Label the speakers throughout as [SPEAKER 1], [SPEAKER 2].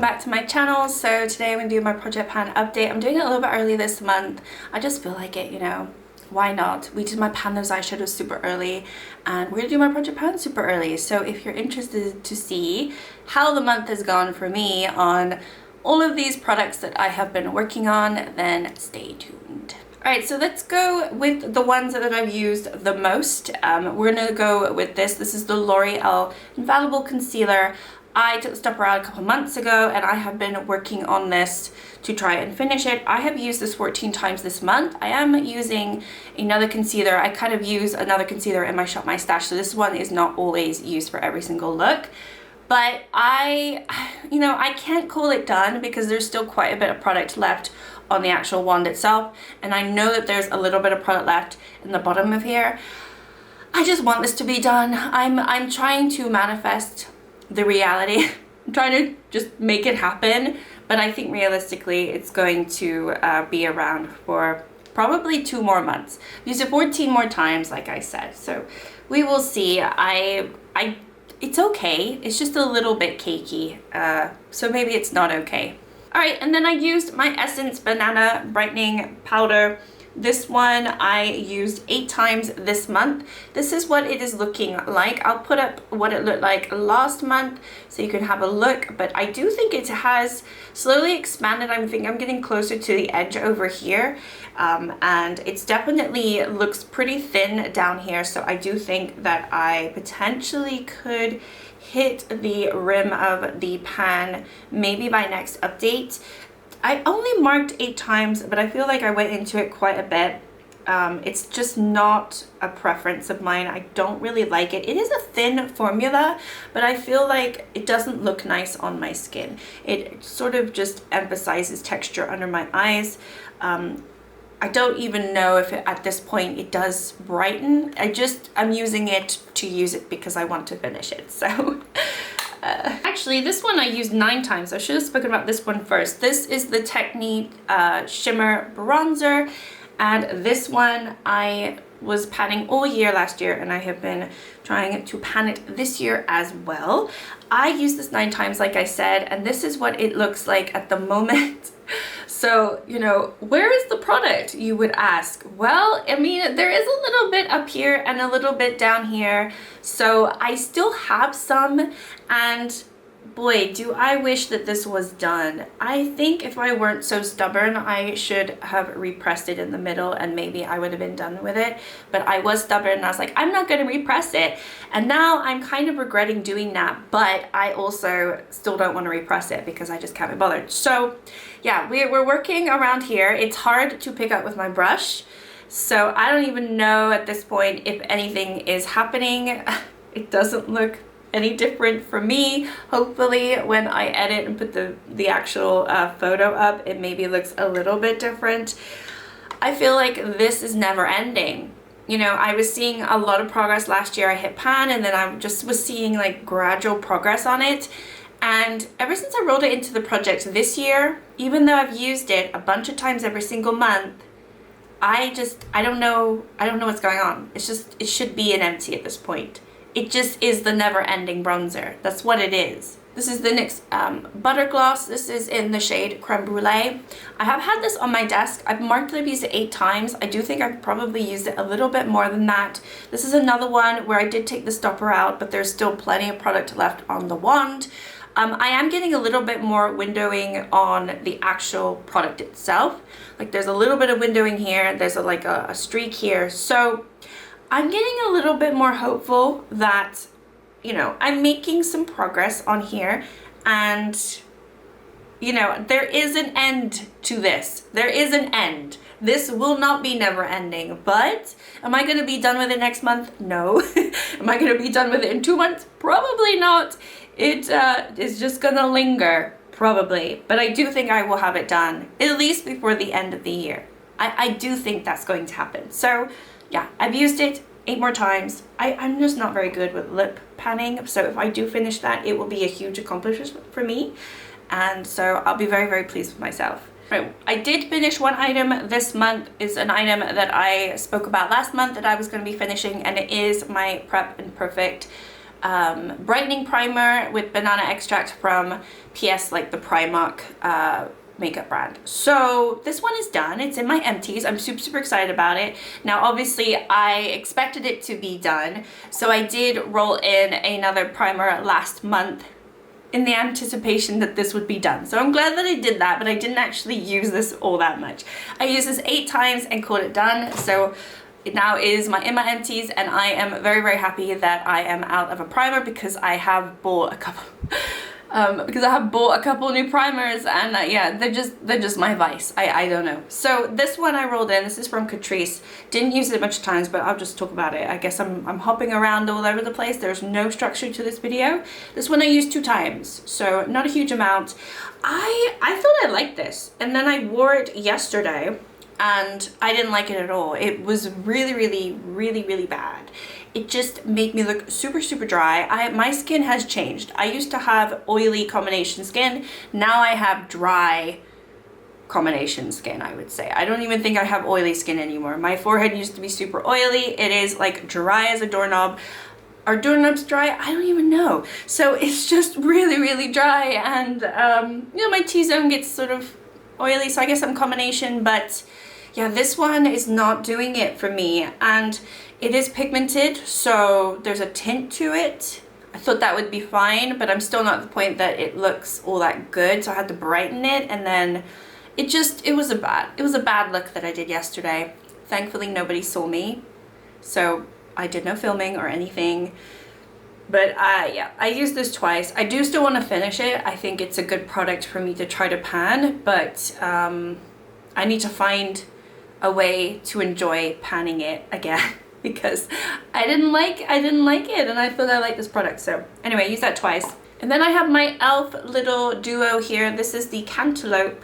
[SPEAKER 1] welcome back to my channel. So today I'm going to do my project pan update. I'm doing it a little bit early this month. I just feel like it, you know, why not? We did my pan those eyeshadows super early and we're going to do my project pan super early. So if you're interested to see how the month has gone for me on all of these products that I have been working on, then stay tuned. Alright, so let's go with the ones that I've used the most. We're going to go with this. This is the L'Oreal Infallible Concealer. I took the stopper out a couple months ago and I have been working on this to try and finish it. I have used this 14 times this month. I am using another concealer. I kind of use another concealer in my Shop My Stash, so this one is not always used for every single look. But I can't call it done because there's still quite a bit of product left on the actual wand itself. And I know that there's a little bit of product left in the bottom of here. I just want this to be done. I'm trying to manifest the reality. I'm trying to just make it happen, but I think realistically it's going to be around for probably 2 more months. I've used it 14 more times, like I said, so we will see. It's okay, it's just a little bit cakey, so maybe it's not okay. Alright, and then I used my Essence Banana Brightening Powder. This one I used 8 times this month. This is what it is looking like. I'll put up what it looked like last month so you can have a look, but I do think it has slowly expanded. I think I'm getting closer to the edge over here, and it's definitely looks pretty thin down here, so I do think that I potentially could hit the rim of the pan maybe by next update. I only marked 8 times, but I feel like I went into it quite a bit. It's just not a preference of mine. I don't really like it. It is a thin formula, but I feel like it doesn't look nice on my skin. It sort of just emphasizes texture under my eyes. I don't even know if at this point it does brighten. I'm using it to use it because I want to finish it, so... Actually, this one I used 9 times. I should have spoken about this one first. This is the Technique Shimmer Bronzer, and this one I was panning all year last year, and I have been trying to pan it this year as well. I used this 9 times, like I said, and this is what it looks like at the moment. So, you know, where is the product, you would ask? Well, I mean, there is a little bit up here and a little bit down here. So I still have some, and boy, do I wish that this was done. I think if I weren't so stubborn, I should have repressed it in the middle and maybe I would have been done with it. But I was stubborn and I was like, I'm not going to repress it. And now I'm kind of regretting doing that, but I also still don't want to repress it because I just can't be bothered. So yeah, we're working around here. It's hard to pick up with my brush. So I don't even know at this point if anything is happening. It doesn't look any different for me. Hopefully when I edit and put the actual photo up, it maybe looks a little bit different. I feel like this is never ending. You know, I was seeing a lot of progress last year. I hit pan and then I just was seeing like gradual progress on it. And ever since I rolled it into the project this year, even though I've used it a bunch of times every single month, I don't know what's going on. It should be an empty at this point. It just is the never-ending bronzer. That's what it is. This is the NYX Butter Gloss. This is in the shade Creme Brulee. I have had this on my desk. I've marked that I've used it 8 times. I do think I've probably used it a little bit more than that. This is another one where I did take the stopper out, but there's still plenty of product left on the wand. I am getting a little bit more windowing on the actual product itself. Like there's a little bit of windowing here. There's like a streak here. So I'm getting a little bit more hopeful that, you know, I'm making some progress on here, and, you know, there is an end to this. There is an end. This will not be never ending, but am I going to be done with it next month? No. Am I going to be done with it in 2 months? Probably not. It is just going to linger, probably, but I do think I will have it done at least before the end of the year. I do think that's going to happen. So yeah, I've used it 8 more times. I'm just not very good with lip panning, so if I do finish that, it will be a huge accomplishment for me, and so I'll be very, very pleased with myself. Right, I did finish one item this month. Is an item that I spoke about last month that I was going to be finishing, and it is my Prep and Perfect brightening primer with banana extract from PS, like the Primark makeup brand. So this one is done. It's in my empties. I'm super excited about it. Now obviously I expected it to be done, so I did roll in another primer last month in the anticipation that this would be done. So I'm glad that I did that, but I didn't actually use this all that much. I used this 8 times and called it done. So it now is in my empties, and I am very happy that I am out of a primer because I have bought a couple new primers, and yeah, they're just my vice. I don't know. So this one I rolled in. This is from Catrice. Didn't use it much times, but I'll just talk about it. I guess I'm hopping around all over the place. There's no structure to this video. This one I used 2 times, so not a huge amount. I thought I liked this, and then I wore it yesterday, and I didn't like it at all. It was really bad. It just made me look super dry. My skin has changed. I used to have oily combination skin. Now I have dry combination skin, I would say. I don't even think I have oily skin anymore. My forehead used to be super oily. It is like dry as a doorknob. Are doorknobs dry? I don't even know. So it's just really dry, and you know, my T-zone gets sort of oily, so I guess I'm combination, but yeah, this one is not doing it for me, and it is pigmented, so there's a tint to it. I thought that would be fine, but I'm still not at the point that it looks all that good, so I had to brighten it, and then it was a bad look that I did yesterday. Thankfully nobody saw me, so I did no filming or anything. But yeah, I used this twice. I do still want to finish it. I think it's a good product for me to try to pan, but I need to find a way to enjoy panning it again because I didn't like it, and I thought I liked this product. So anyway, I used that twice. And then I have my e.l.f. little duo here. This is the Cantaloupe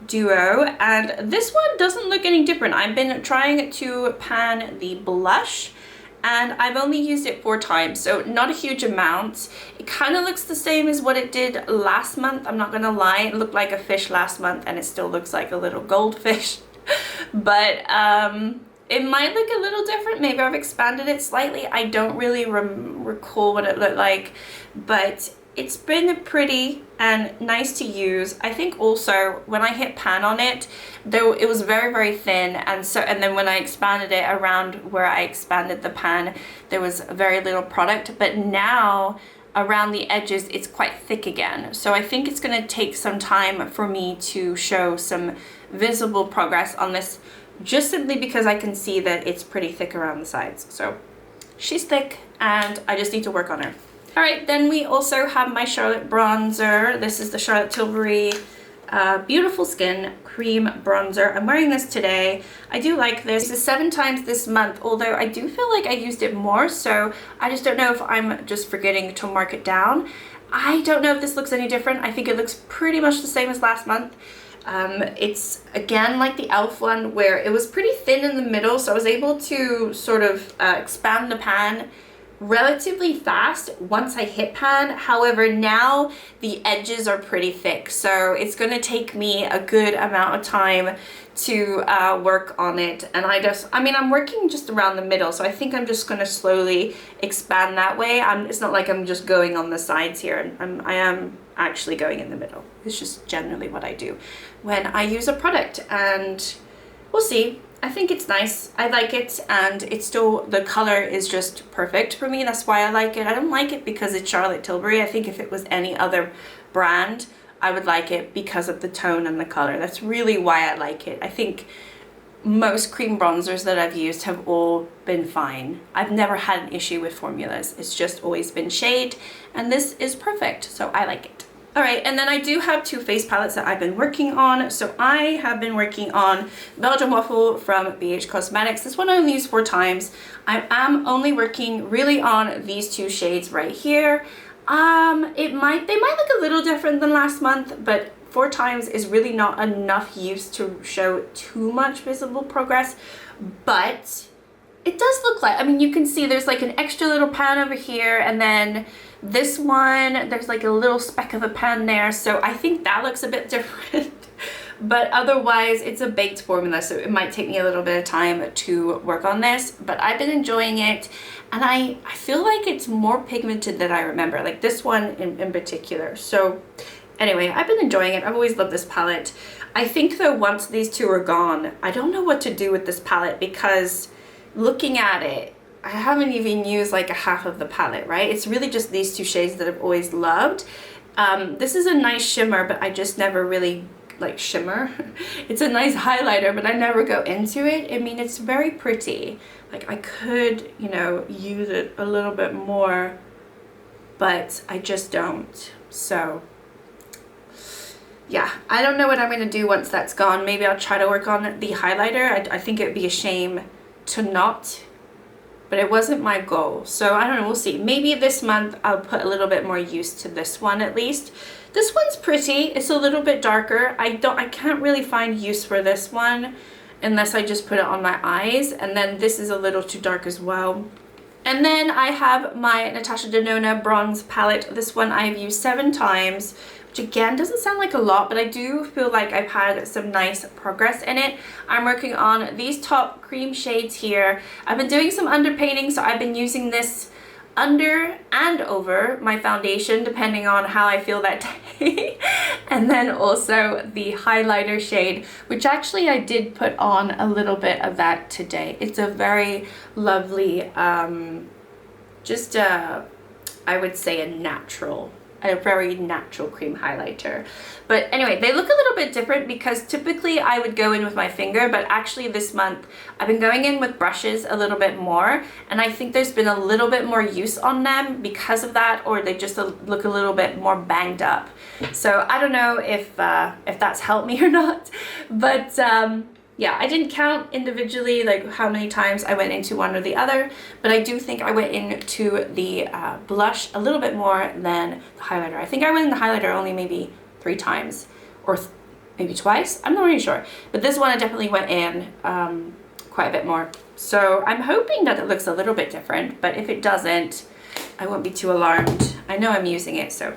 [SPEAKER 1] duo, and this one doesn't look any different. I've been trying to pan the blush, and I've only used it 4 times, so not a huge amount. It kind of looks the same as what it did last month. I'm not gonna lie, it looked like a fish last month, and it still looks like a little goldfish. But it might look a little different. Maybe I've expanded it slightly. I don't really recall what it looked like, but it's been pretty and nice to use. I think also when I hit pan on it, though, it was very thin, and then when I expanded it around where I expanded the pan, there was very little product, but now around the edges it's quite thick again. So I think it's going to take some time for me to show some visible progress on this, just simply because I can see that it's pretty thick around the sides. So she's thick, and I just need to work on her. All right, then we also have my Charlotte bronzer. This is the Charlotte Tilbury Beautiful Skin Cream Bronzer. I'm wearing this today. I do like this. This is 7 times this month, although I do feel like I used it more, so I just don't know if I'm just forgetting to mark it down. I don't know if this looks any different. I think it looks pretty much the same as last month. It's again like the e.l.f. one, where it was pretty thin in the middle, so I was able to sort of expand the pan relatively fast once I hit pan. However, now the edges are pretty thick, so it's going to take me a good amount of time to work on it. And I'm working just around the middle, so I think I'm just going to slowly expand that way. It's not like I'm just going on the sides here. I am actually going in the middle. It's just generally what I do when I use a product, and we'll see. I think it's nice. I like it, and it's still, the color is just perfect for me. That's why I like it. I don't like it because it's Charlotte Tilbury. I think if it was any other brand, I would like it because of the tone and the color. That's really why I like it. I think most cream bronzers that I've used have all been fine. I've never had an issue with formulas. It's just always been shade, and this is perfect, so I like it. All right, and then I do have 2 face palettes that I've been working on. So I have been working on Belgian Waffle from BH Cosmetics. This one I only used 4 times. I am only working really on these 2 shades right here. They might look a little different than last month, but 4 times is really not enough use to show too much visible progress. But it does look like, I mean, you can see there's like an extra little pan over here, and then this one, there's like a little speck of a pan there, so I think that looks a bit different. But otherwise, it's a baked formula, so it might take me a little bit of time to work on this, but I've been enjoying it, and I feel like it's more pigmented than I remember, like this one in particular. So anyway, I've been enjoying it. I've always loved this palette. I think though once these two are gone, I don't know what to do with this palette, because looking at it, I haven't even used like a half of the palette, right? It's really just these two shades that I've always loved. This is a nice shimmer, but I just never really like shimmer. It's a nice highlighter, but I never go into it. I mean, it's very pretty. Like I could, you know, use it a little bit more, but I just don't. So yeah, I don't know what I'm gonna do once that's gone. Maybe I'll try to work on the highlighter. I think it would be a shame to not, but it wasn't my goal. So I don't know, we'll see. Maybe this month I'll put a little bit more use to this one at least. This one's pretty, it's a little bit darker. I can't really find use for this one unless I just put it on my eyes. And then this is a little too dark as well. And then I have my Natasha Denona bronze palette. This one I've used 7 times, which again doesn't sound like a lot, but I do feel like I've had some nice progress in it. I'm working on these top cream shades here. I've been doing some underpainting, so I've been using this under and over my foundation depending on how I feel that day. And then also the highlighter shade, which actually I did put on a little bit of that today. It's a very lovely, I would say a very natural cream highlighter. But anyway, they look a little bit different because typically I would go in with my finger, but actually this month I've been going in with brushes a little bit more, and I think there's been a little bit more use on them because of that, or they just look a little bit more banged up. So I don't know if that's helped me or not, but yeah, I didn't count individually like how many times I went into one or the other, but I do think I went into the blush a little bit more than the highlighter. I think I went in the highlighter only maybe 3 times or maybe twice. I'm not really sure, but this one I definitely went in quite a bit more. So I'm hoping that it looks a little bit different, but if it doesn't, I won't be too alarmed. I know I'm using it, so.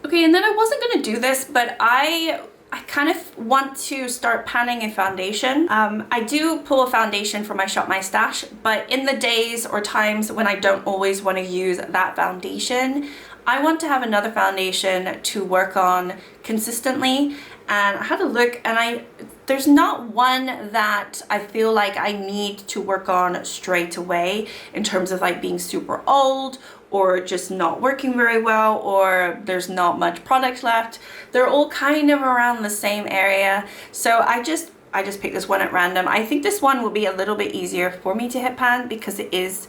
[SPEAKER 1] Okay, and then I wasn't gonna do this, but I kind of want to start panning a foundation. I do pull a foundation for my Shop My Stash, but in the days or times when I don't always want to use that foundation, I want to have another foundation to work on consistently. And I had a look, and there's not one that I feel like I need to work on straight away in terms of like being super old or just not working very well, or there's not much product left. They're all kind of around the same area. So I just picked this one at random. I think this one will be a little bit easier for me to hit pan because it is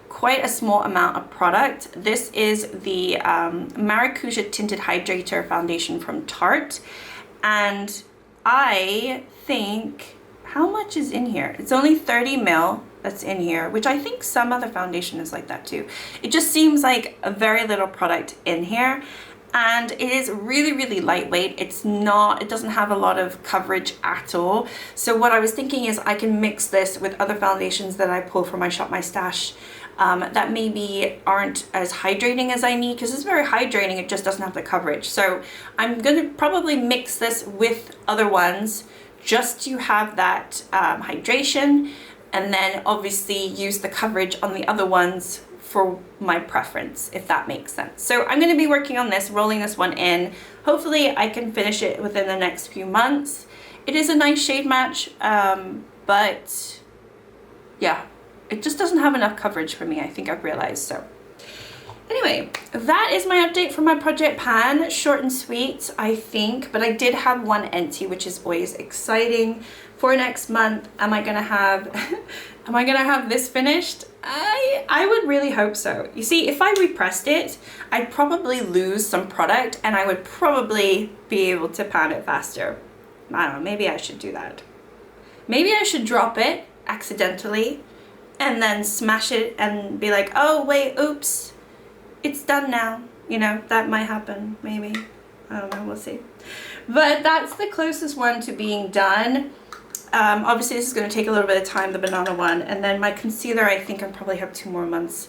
[SPEAKER 1] quite a small amount of product. This is the Maracuja Tinted Hydrator Foundation from Tarte. And I think, how much is in here? It's only 30 ml that's in here, which I think some other foundation is like that too. It just seems like a very little product in here, and it is really, really lightweight. It doesn't have a lot of coverage at all. So what I was thinking is I can mix this with other foundations that I pull from my Shop My Stash that maybe aren't as hydrating as I need, because it's very hydrating, it just doesn't have the coverage. So I'm gonna probably mix this with other ones just to have that hydration, and then obviously use the coverage on the other ones for my preference, if that makes sense. So I'm gonna be working on this, rolling this one in. Hopefully I can finish it within the next few months. It is a nice shade match, but yeah, it just doesn't have enough coverage for me, I think I've realized. So anyway, that is my update for my project pan. Short and sweet, I think, but I did have one empty, which is always exciting. For next month, am I gonna have this finished? I would really hope so. You see, if I repressed it, I'd probably lose some product, and I would probably be able to pan it faster. I don't know, maybe I should do that. Maybe I should drop it accidentally and then smash it and be like, oh wait, oops, it's done now. You know, that might happen, maybe. I don't know, we'll see. But that's the closest one to being done. Obviously this is going to take a little bit of time, the banana one, and then my concealer, I think I probably have 2 more months.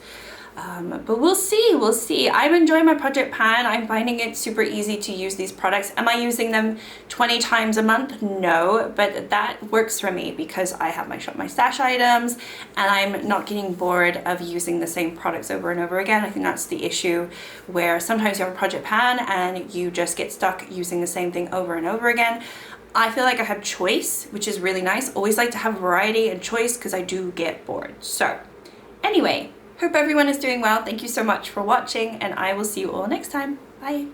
[SPEAKER 1] But we'll see. I'm enjoying my project pan. I'm finding it super easy to use these products. Am I using them 20 times a month? No, but that works for me because I have my shop my stash items and I'm not getting bored of using the same products over and over again. I think that's the issue, where sometimes you have a project pan and you just get stuck using the same thing over and over again. I feel like I have choice, which is really nice. Always like to have variety and choice because I do get bored. So anyway, hope everyone is doing well. Thank you so much for watching, and I will see you all next time. Bye.